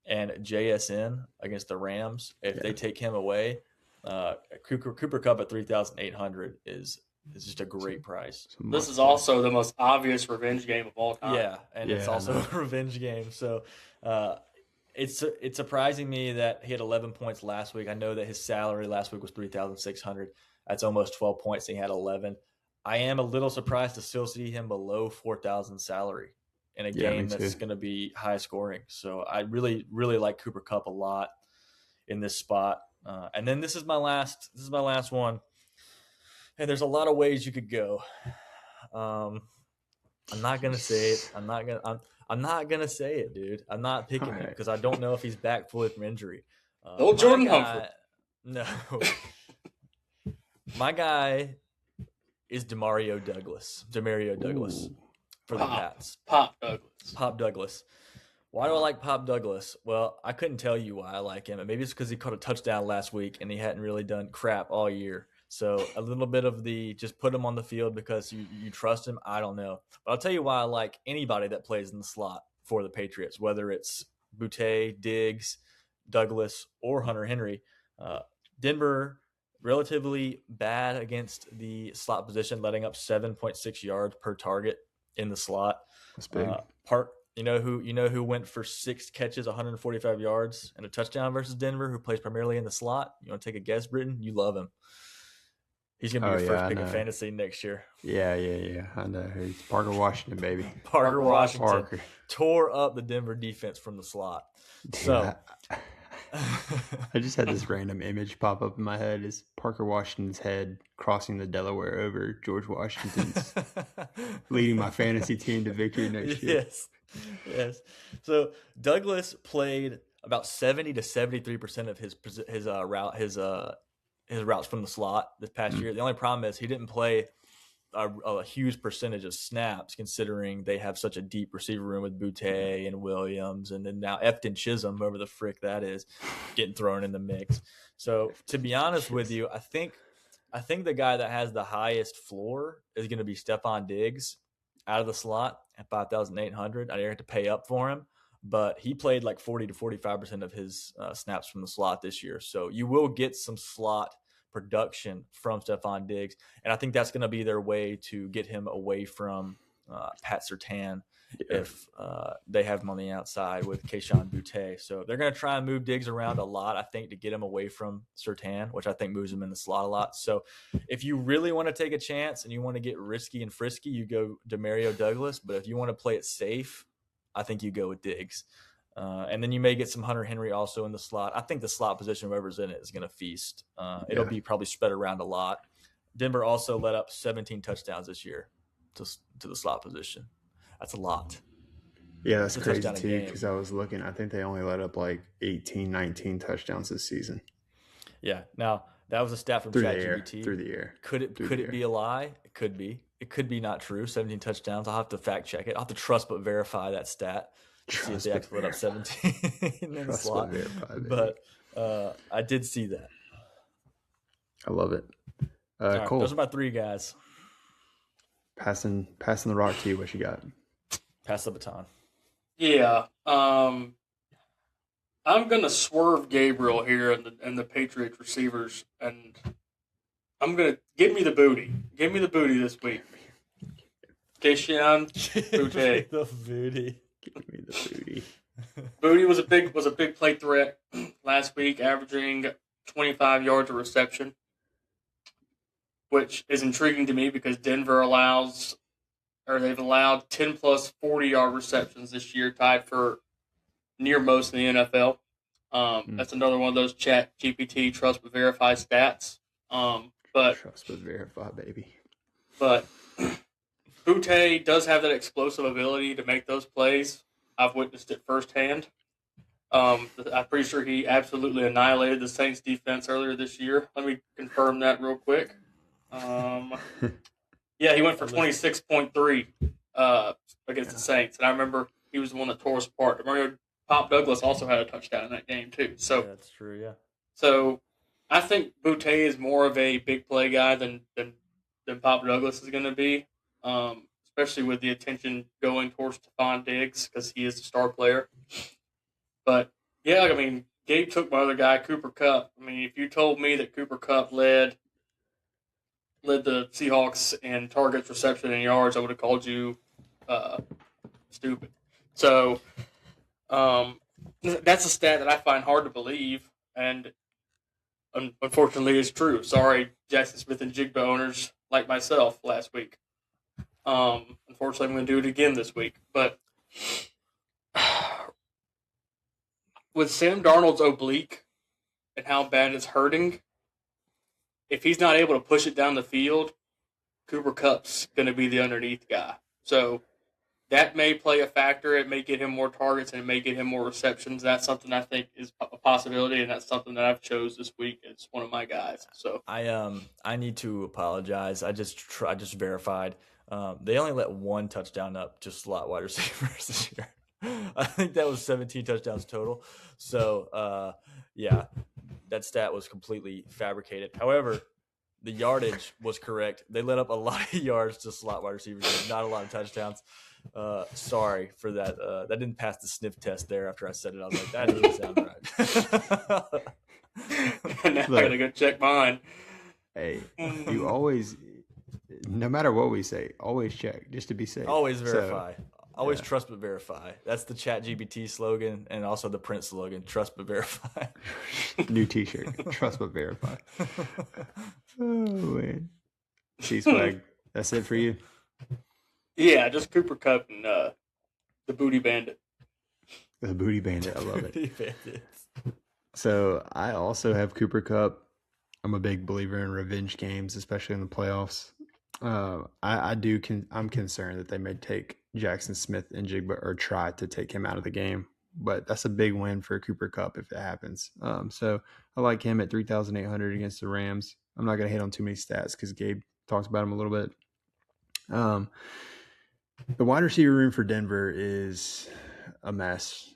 And JSN against the Rams, if they take him away, Cooper Kupp at 3,800 is just a great price. This is also the most obvious revenge game of all time. Yeah, and it's also a revenge game. So it's surprising me that he had 11 points last week. I know that his salary last week was 3,600. That's almost 12 points, and he had 11. I am a little surprised to still see him below 4,000 salary in a game that's going to be high scoring. So I really, really like Cooper Kupp a lot in this spot. And then this is my last one. Hey, there's a lot of ways you could go. I'm not going to say it. I'm not going to say it, dude. I'm not picking him because I don't know if he's back fully from injury. Jordan Humphrey. No. My guy is Demario Douglas. Ooh. For the Pats. Pop Douglas. Pop Douglas. Why do I like Pop Douglas? Well, I couldn't tell you why I like him. And maybe it's because he caught a touchdown last week and he hadn't really done crap all year. So a little bit of the just put him on the field because you trust him. I don't know. But I'll tell you why I like anybody that plays in the slot for the Patriots, whether it's Boutte, Diggs, Douglas, or Hunter Henry. Denver, relatively bad against the slot position, letting up 7.6 yards per target in the slot. That's big. You know who went for 6 catches, 145 yards, and a touchdown versus Denver, who plays primarily in the slot? You want to take a guess, Britton? You love him. He's going to be your first pick of fantasy next year. Yeah. I know. He's Parker Washington, baby. Parker Washington tore up the Denver defense from the slot. So I just had this random image pop up in my head. Is Parker Washington's head crossing the Delaware over George Washington's, leading my fantasy team to victory next year. Yes. So Douglas played about 70 to 73% of his routes from the slot this past year. The only problem is he didn't play a huge percentage of snaps, considering they have such a deep receiver room with Boutte and Williams, and then now Efton Chisholm, whoever the frick that is, getting thrown in the mix. So to be honest with you, I think the guy that has the highest floor is going to be Stephon Diggs out of the slot at 5,800. I didn't have to pay up for him, but he played like 40 to 45% of his snaps from the slot this year. So you will get some slot production from Stephon Diggs, and I think that's going to be their way to get him away from Pat Surtain if they have him on the outside with Kayshon Boutte. So they're going to try and move Diggs around a lot, I think, to get him away from Surtain, which I think moves him in the slot a lot. So if you really want to take a chance and you want to get risky and frisky, you go Demario Douglas. But if you want to play it safe, I think you go with Diggs. And then you may get some Hunter Henry also in the slot. I think the slot position, whoever's in it, is going to feast. It'll be probably spread around a lot. Denver also let up 17 touchdowns this year to the slot position. That's a lot. Yeah, that's crazy too, because I was looking. I think they only let up like 18, 19 touchdowns this season. Yeah. Now, that was a stat from ChatGPT. Through the air. Could it be a lie? It could be. It could be not true. 17 touchdowns. I'll have to fact check it. I'll have to trust but verify that stat. See if they actually let up 17 in the slot. But I did see that. I love it. Right, cool. Those are my 3 guys. Passing the rock to you. What you got? Pass the baton. Yeah. I'm gonna swerve Gabriel here and the Patriots receivers, and I'm gonna give me the booty. Give me the booty this week. Kayshon Boutte. The booty. Give me the booty. Booty was a big play threat last week, averaging 25 yards of reception, which is intriguing to me because Denver they've allowed 10 plus 40-yard receptions this year, tied for near most in the NFL. That's another one of those ChatGPT trust but verify stats. But trust but verify, baby. But Boutte does have that explosive ability to make those plays. I've witnessed it firsthand. I'm pretty sure he absolutely annihilated the Saints defense earlier this year. Let me confirm that real quick. Yeah, he went for 26.3 against the Saints, and I remember he was the one that tore us apart. Pop Douglas also had a touchdown in that game too. So yeah, that's true. Yeah. So I think Boutte is more of a big play guy than Pop Douglas is going to be, especially with the attention going towards Stephon Diggs because he is the star player. But yeah, I mean, Gabe took my other guy, Cooper Kupp. I mean, if you told me that Cooper Kupp led the Seahawks in targets, reception, and yards, I would have called you stupid. So that's a stat that I find hard to believe, and unfortunately is true. Sorry, Jackson Smith and Jigba owners like myself last week. Unfortunately, I'm going to do it again this week. But with Sam Darnold's oblique and how bad it's hurting, if he's not able to push it down the field, Cooper Kupp's going to be the underneath guy. So that may play a factor. It may get him more targets and it may get him more receptions. That's something I think is a possibility, and that's something that I've chose this week as one of my guys. So I need to apologize. I just verified. They only let 1 touchdown up to slot wide receivers this year. I think that was 17 touchdowns total. So, yeah, that stat was completely fabricated. However, the yardage was correct. They let up a lot of yards to slot wide receivers, not a lot of touchdowns. Sorry for that. That didn't pass the sniff test there after I said it. I was like, that doesn't sound right. Now I Look, gotta go check mine. hey, you always, no matter what we say, always check just to be safe. Always So, verify. Always yeah. trust but verify. That's the ChatGPT slogan and also the Prince slogan. Trust but verify. New T-shirt. Trust but verify. Oh man. C-Swag. That's it for you. Yeah, just Cooper Cup and the Booty Bandit. The Booty Bandit. I love it. Bandits. So I also have Cooper Cup. I'm a big believer in revenge games, especially in the playoffs. I'm concerned that they may take Jackson Smith and Jigba or try to take him out of the game, but that's a big win for Cooper Cup if it happens. So I like him at 3,800 against the Rams. I'm not going to hit on too many stats because Gabe talked about him a little bit. The wide receiver room for Denver is a mess.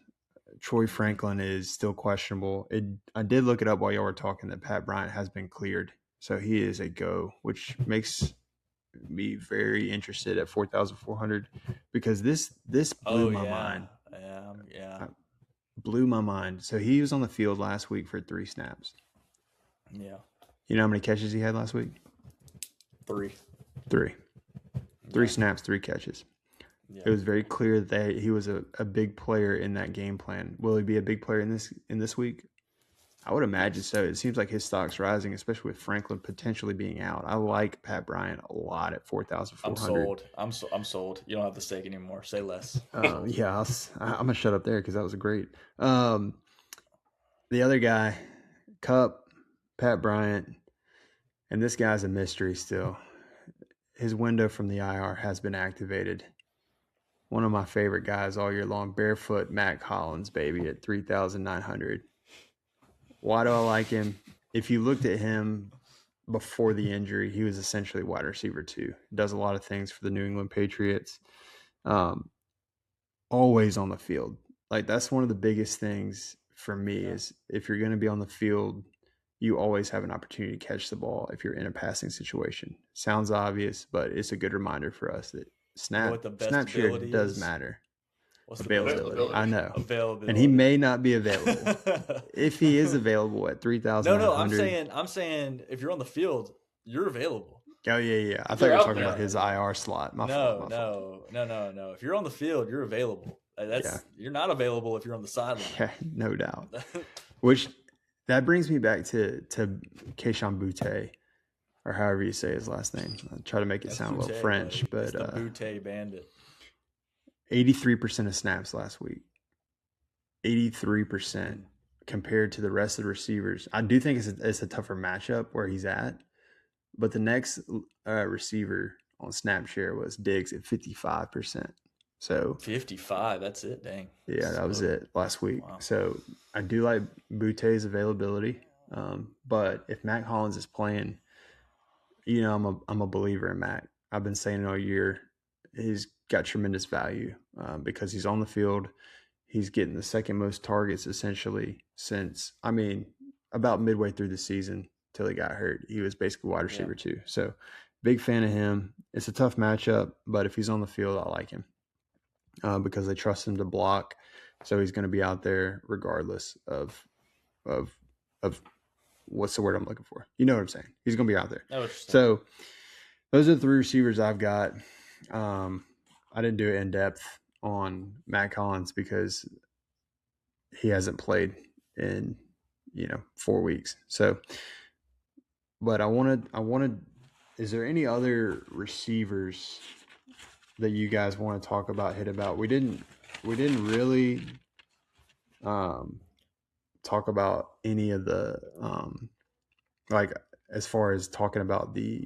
Troy Franklin is still questionable. I did look it up while y'all were talking that Pat Bryant has been cleared. So he is a go, which makes me very interested at 4,400 because this blew my mind. Yeah. Blew my mind. So he was on the field last week for 3 snaps. Yeah. You know how many catches he had last week? 3. 3. 3 snaps, 3 catches. Yeah. It was very clear that he was a big player in that game plan. Will he be a big player in this week? I would imagine so. It seems like his stock's rising, especially with Franklin potentially being out. I like Pat Bryant a lot at 4,400. I'm sold. I'm sold. You don't have the stake anymore. Say less. Yeah, I'm gonna shut up there because that was great. The other guy, Cup, Pat Bryant, and this guy's a mystery still. His window from the IR has been activated. One of my favorite guys all year long, barefoot Matt Collins, baby, at 3,900. Why do I like him? If you looked at him before the injury, he was essentially wide receiver 2. Does a lot of things for the New England Patriots. Always on the field. Like, that's one of the biggest things for me is if you're going to be on the field, you always have an opportunity to catch the ball if you're in a passing situation. Sounds obvious, but it's a good reminder for us that snap share does matter. What's availability? I know. Availability. And he may not be available. If he is available at 3,000. No, I'm saying if you're on the field, you're available. Oh yeah. I thought you were talking about his IR slot. My fault. No. If you're on the field, you're available. You're not available if you're on the sideline. Yeah, no doubt. Which that brings me back to Keishon Butte, or however you say his last name. I try to make it sound a little French, but it's the Butte Bandit. 83% of snaps last week. 83% compared to the rest of the receivers. I do think it's a tougher matchup where he's at, but the next receiver on snap share was Diggs at 55%. So 55, that's it, dang. Yeah, that was it last week. Wow. So I do like Butte's availability, but if Mac Hollins is playing, I'm a believer in Mac. I've been saying it all year. He's got tremendous value because he's on the field. He's getting the second most targets essentially since, about midway through the season till he got hurt. He was basically wide receiver 2. So big fan of him. It's a tough matchup, but if he's on the field, I like him because they trust him to block. So he's going to be out there regardless of what's the word I'm looking for. You know what I'm saying? He's going to be out there. So those are the 3 receivers I've got. I didn't do it in depth on Matt Collins because he hasn't played in 4 weeks. So, but I wanted. Is there any other receivers that you guys want to talk about? Hit about? We didn't really talk about any of the like as far as talking about the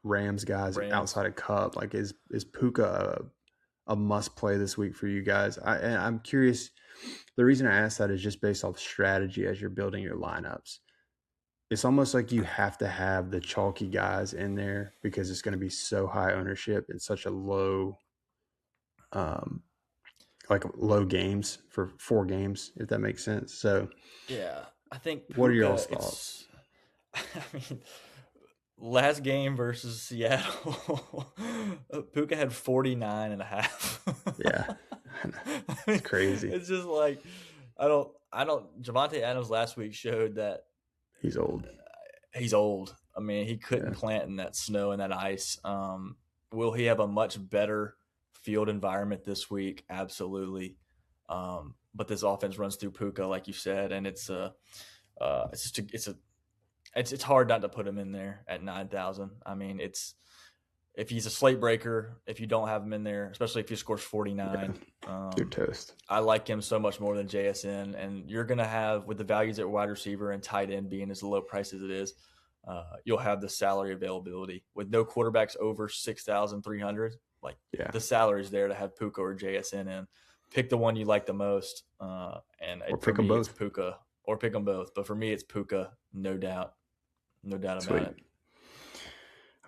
Rams guys outside of Cup. Like is Puka a must play this week for you guys? I'm curious. The reason I ask that is just based off strategy as you're building your lineups. It's almost like you have to have the chalky guys in there because it's going to be so high ownership and such a low like low games for 4 games, if that makes sense. So, Yeah, I think what are Puka. y'all's thoughts? I mean, last game versus Seattle, Puka had 49 and a half. Yeah, I it's mean, crazy. it's just like Javante Adams last week showed that He's old. he's old. I mean, he couldn't Yeah, plant in that snow and that ice. Will he have a much better field environment this week? Absolutely. But this offense runs through Puka, like you said, and it's hard not to put him in there at 9,000. I mean, if he's a slate breaker, if you don't have him in there, especially if he scores 49, you're toast. I like him so much more than JSN. And you're going to have, with the values at wide receiver and tight end being as low price as it is, you'll have the salary availability. With no quarterbacks over 6,300, like Yeah, the salary's there to have Puka or JSN in. Pick the one you like the most. or For pick them me, it's both. Puka. Or pick them both. But for me, it's Puka, no doubt. No doubt about Sweet. it.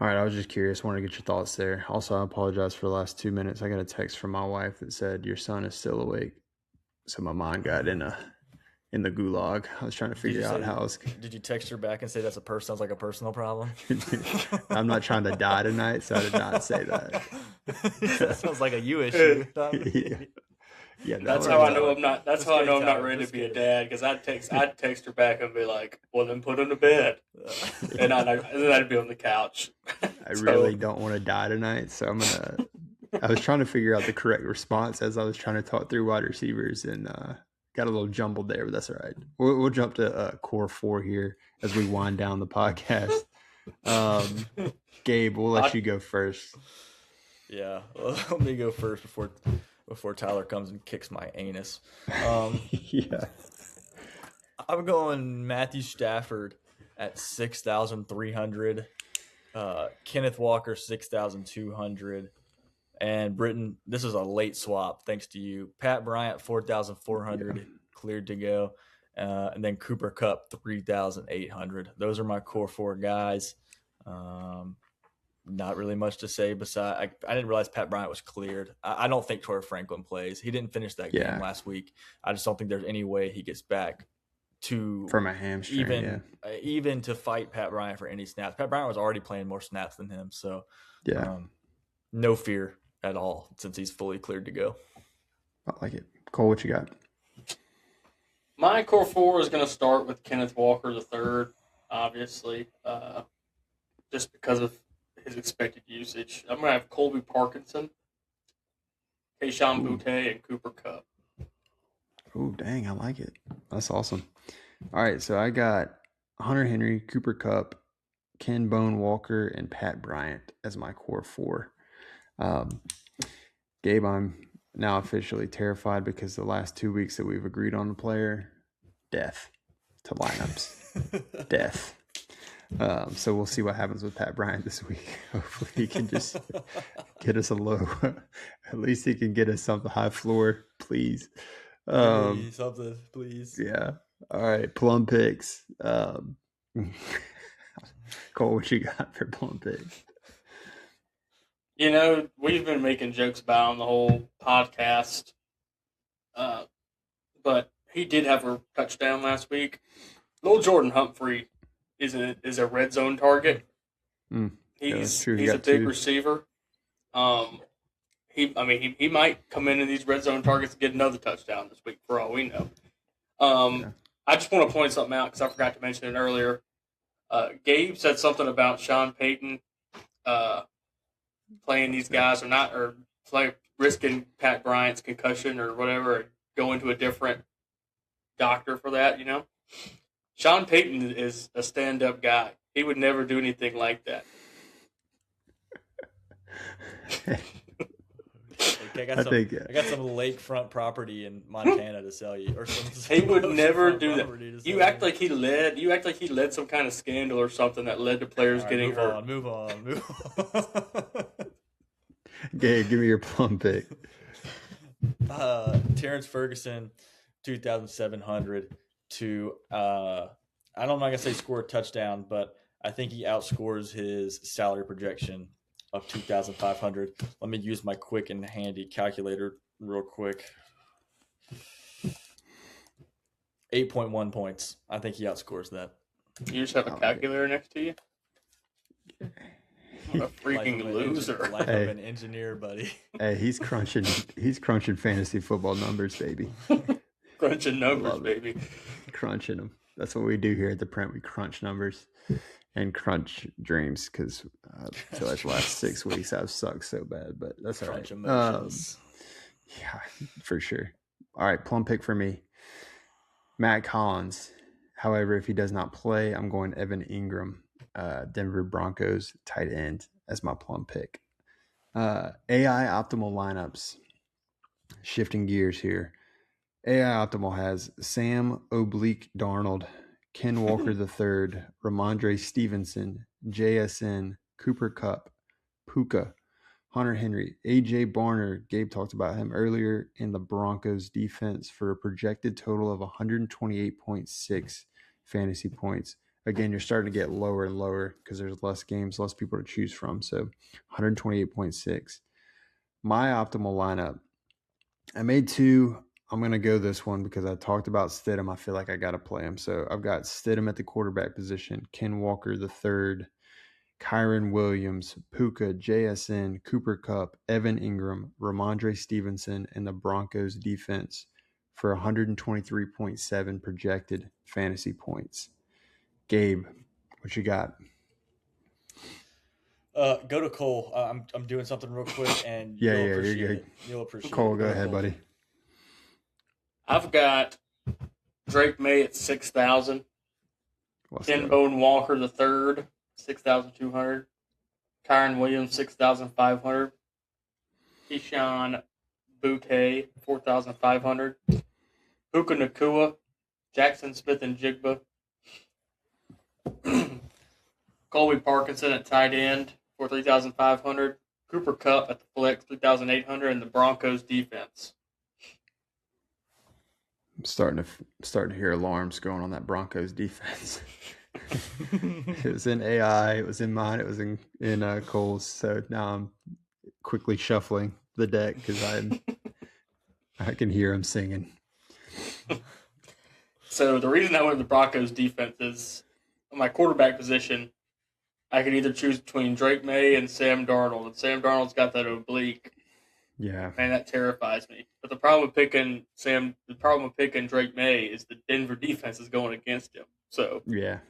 All right, I was just curious. Wanted to get your thoughts there. Also, I apologize for the last 2 minutes. I got a text from my wife that said your son is still awake. So my mind got in the gulag. I was trying to figure out how I was. Did you text her back and say sounds like a personal problem? I'm not trying to die tonight, so I did not say that. That sounds like a you issue. Yeah, That's how I know I'm not. That's how I know I'm not ready to be a dad, because I'd text her back and be like, "Well, then put him to bed," and then I'd be on the couch. I really don't want to die tonight, so I'm gonna. I was trying to figure out the correct response as I was trying to talk through wide receivers, and got a little jumbled there, but that's all right. We'll jump to core 4 here as we wind down the podcast. Gabe, we'll let you go first. Yeah, let me go first before Tyler comes and kicks my anus. Yeah, I'm going Matthew Stafford at 6,300. Kenneth Walker 6,200. And Britton, this is a late swap, thanks to you. Pat Bryant 4,400 cleared to go. And then Cooper Kupp 3,800. Those are my core 4 guys. Not really much to say besides I didn't realize Pat Bryant was cleared. I don't think Torrey Franklin plays. He didn't finish that game last week. I just don't think there's any way he gets back to from a hamstring, even to fight Pat Bryant for any snaps. Pat Bryant was already playing more snaps than him, so no fear at all since he's fully cleared to go. I like it. Cole, what you got? My core 4 is going to start with Kenneth Walker III, obviously, just because of his expected usage. I'm going to have Colby Parkinson, Kayshon Boutte, and Cooper Kupp. Oh, dang, I like it. That's awesome. All right, so I got Hunter Henry, Cooper Kupp, Ken Bone Walker, and Pat Bryant as my core 4. Gabe, I'm now officially terrified because the last 2 weeks that we've agreed on the player, death to lineups. Death. So we'll see what happens with Pat Bryant this week. Hopefully he can just get us a low. At least he can get us something high floor, please. Something, please. Yeah. All right. Plum picks. Cole, what you got for plum picks? You know, we've been making jokes about him the whole podcast, but he did have a touchdown last week. Little Jordan Humphrey is a red zone target. He's a big receiver. He might come in these red zone targets and get another touchdown this week for all we know. I just want to point something out because I forgot to mention it earlier. Gabe said something about Sean Payton playing these guys or risking Pat Bryant's concussion or whatever, or going to a different doctor for that. You know, Sean Payton is a stand-up guy. He would never do anything like that. I got some lakefront property in Montana to sell you, or some. He would never do that. You act like he led some kind of scandal or something that led to players getting hurt. Move on. Gabe, give me your plum pick. Terrence Ferguson, 2,700 to. I'm not gonna say score a touchdown, but I think he outscores his salary projection of 2,500. Let me use my quick and handy calculator real quick. 8.1 points. I think he outscores that. You just have a calculator next to you? What a freaking loser. Life of an engineer, buddy. Hey, he's crunching fantasy football numbers, baby. Crunching numbers, baby. Crunching them. That's what we do here at the Print. We crunch numbers and crunch dreams because I feel like the last 6 weeks I've sucked so bad, but that's all right. Emotions. Yeah, for sure. All right, plum pick for me. Matt Collins. However, if he does not play, I'm going Evan Ingram, Denver Broncos tight end, as my plum pick. AI optimal lineups. Shifting gears here. AI optimal has Sam Oblique Darnold, Ken Walker III, Ramondre Stevenson, JSN, Cooper Kupp, Puka, Hunter Henry, AJ Barner. Gabe talked about him earlier in the Broncos defense for a projected total of 128.6 fantasy points. Again, you're starting to get lower and lower because there's less games, less people to choose from. So 128.6. My optimal lineup. I made 2. I'm going to go this one because I talked about Stidham. I feel like I got to play him. So I've got Stidham at the quarterback position, Ken Walker III, Kyron Williams, Puka, JSN, Cooper Kupp, Evan Ingram, Ramondre Stevenson, and the Broncos defense for 123.7 projected fantasy points. Gabe, what you got? Go to Cole. I'm doing something real quick, and you'll appreciate it. You'll appreciate Cole, it. go ahead, buddy. I've got Drake May at 6,000. Ken Bone Walker III, 6,200. Kyron Williams, 6,500. Keyshawn Boutte, 4,500. Puka Nakua, Jackson Smith and Jigba. Colby Parkinson at tight end for 3,500. Cooper Kupp at the flex, 3,800, and the Broncos defense. I'm starting to hear alarms going on that Broncos defense. It was in AI, it was in mine, it was in Cole's. So now I'm quickly shuffling the deck because I can hear him singing. So the reason I went with the Broncos defense is on my quarterback position, I could either choose between Drake May and Sam Darnold. And Sam Darnold's got that oblique. Yeah. Man, that terrifies me. But the problem with picking Drake May is the Denver defense is going against him. So yeah.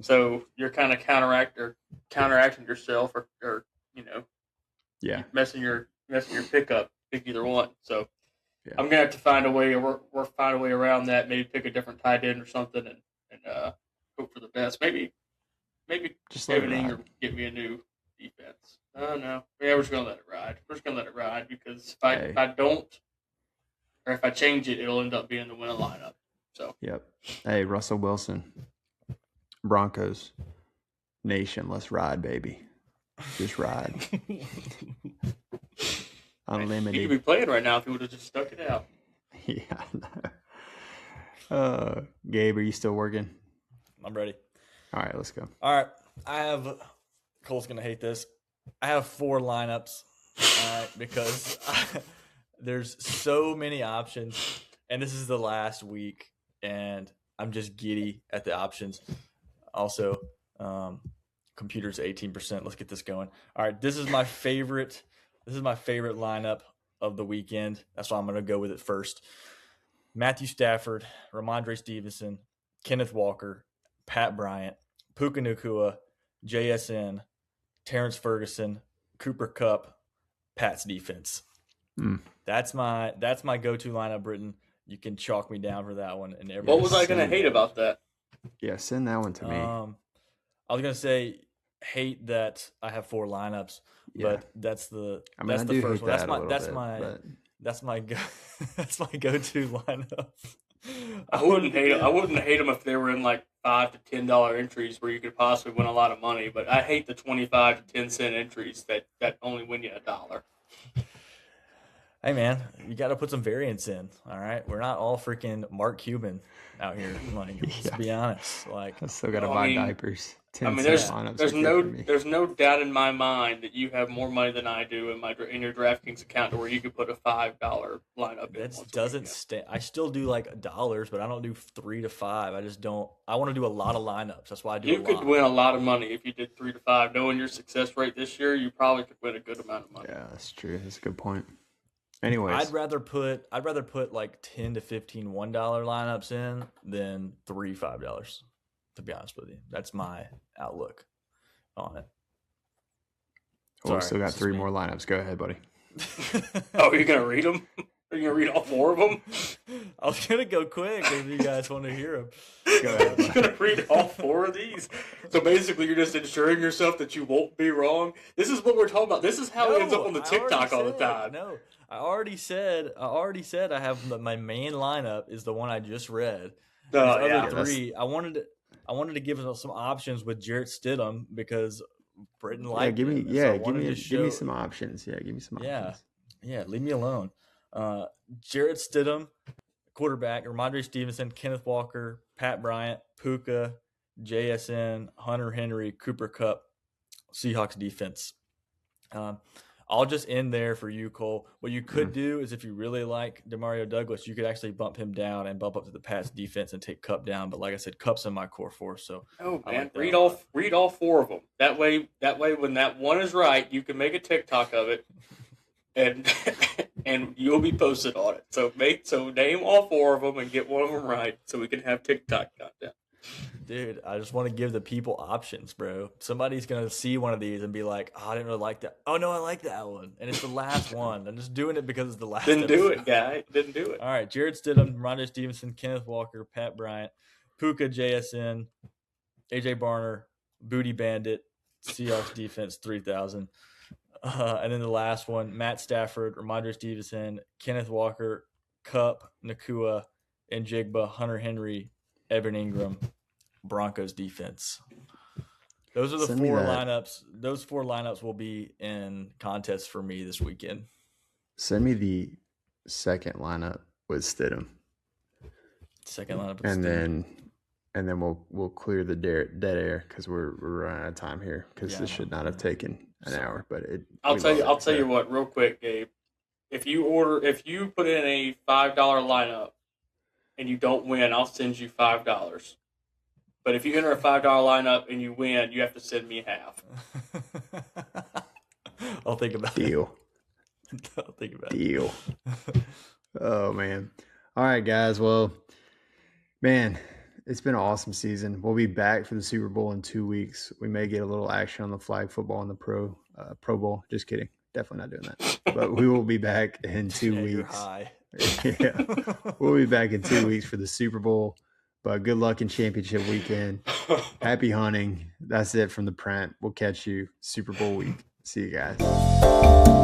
So you're kind of counteracting yourself or messing your pick up, pick either one. So yeah. I'm gonna have to find a way around that. Maybe pick a different tight end or something and hope for the best. Maybe just Evan Ingram get me a new defense. Oh no, yeah, we're just gonna let it ride. We're just gonna let it ride because if I don't, or if I change it, it'll end up being the winning lineup. So yep. Hey, Russell Wilson, Broncos Nation, let's ride, baby. Just ride. Unlimited. He could be playing right now if he would have just stuck it out. Yeah. Gabe, are you still working? I'm ready. All right, let's go. All right. Cole's going to hate this. I have 4 lineups because there's so many options, and this is the last week, and I'm just giddy at the options. Also, computers 18%. Let's get this going. All right, this is my favorite lineup of the weekend. That's why I'm going to go with it first. Matthew Stafford, Ramondre Stevenson, Kenneth Walker, Pat Bryant, Puka Nakua, JSN, Terrence Ferguson, Cooper Kupp, Pat's defense. That's my go-to lineup, Britton. You can chalk me down for that one. And what was I going to hate about that? Yeah, send that one to me. I was going to say hate that I have 4 lineups, but that's the first one. That's my go-to lineup. I wouldn't hate them if they were in like $5 to $10 entries where you could possibly win a lot of money. But I hate the 25 to 10 cent entries that only win you $1. Hey man, you got to put some variance in. All right, we're not all freaking Mark Cuban out here. Like, let's Yeah. be honest. Like, I still got to No, buy diapers. I 10 mean, cent yeah, lineups there's are good for no me. there's no doubt in my mind that you have more money than I do in your DraftKings account, to where you could put a $5 lineup in that once a doesn't weekend. stay. I still do like dollars, but I don't do 3 to 5. I just don't. I want to do a lot of lineups. That's why I do a You could lot. win a lot of money if you did 3 to 5. Knowing your success rate this year, you probably could win a good amount of money. Yeah, that's true. That's a good point. Anyways, I'd rather put like 10 to 15 $1 lineups in than 3 $5. To be honest with you, that's my outlook on it. we Sorry, still got this is 3 me. more lineups. Go ahead, buddy. Oh, you're gonna read them? Are you gonna read all 4 of them? I was gonna go quick if you guys want to hear them. Go ahead. You're gonna read all 4 of these? So basically, you're just ensuring yourself that you won't be wrong. This is what we're talking about. This is how he ends up on the TikTok all the time. No, I already said I have my main lineup is the one I just read. These other 3, I wanted to give us some options with Jarrett Stidham because Britton liked give me him. So I wanted to give me some options. Yeah, give me some options. Yeah, leave me alone. Jarrett Stidham, quarterback, Ramondre Stevenson, Kenneth Walker, Pat Bryant, Puka, JSN, Hunter Henry, Cooper Kupp, Seahawks defense. I'll just end there for you, Cole. What you could do is, if you really like Demario Douglas, you could actually bump him down and bump up to the Pats defense and take Kupp down. But like I said, Kupp's in my core 4, so Oh I man, like that read a lot. all 4 of them. That way, when that one is right, you can make a TikTok of it, and and you'll be posted on it. So name all 4 of them and get one of them right, so we can have TikTok content. Dude, I just want to give the people options, bro. Somebody's going to see one of these and be like, oh, I didn't really like that. Oh, no, I like that one. And it's the last one. I'm just doing it because it's the last Didn't do episode. it, guy. Didn't do it. All right, Jarrett Stidham, Ramondre Stevenson, Kenneth Walker, Pat Bryant, Puka JSN, AJ Barner, Booty Bandit, Seahawks defense 3,000. And then the last one, Matt Stafford, Ramondre Stevenson, Kenneth Walker, Kupp, Nakua, and Jigba, Hunter Henry, Evan Ingram, Broncos defense. Those are the Send me 4 that. lineups. Those 4 lineups will be in contests for me this weekend. Send me the second lineup with Stidham, Second lineup, with and Stidham. then we'll clear the dead air because we're running out of time here because Yeah, this I should know. not have taken an hour. But I'll tell you what, real quick, Gabe. If you put in a $5 lineup and you don't win, I'll send you $5. But if you enter a $5 lineup and you win, you have to send me half. I'll think about Deal. it. I'll think about Deal. Oh man. All right, guys. Well, man, it's been an awesome season. We'll be back for the Super Bowl in 2 weeks. We may get a little action on the flag football and the Pro Bowl. Just kidding. Definitely not doing that. But we will be back in 2 Yeah, you're weeks. high. Yeah. We'll be back in 2 weeks for the Super Bowl. But good luck in championship weekend. Happy hunting. That's it from the Print. We'll catch you Super Bowl week. See you guys.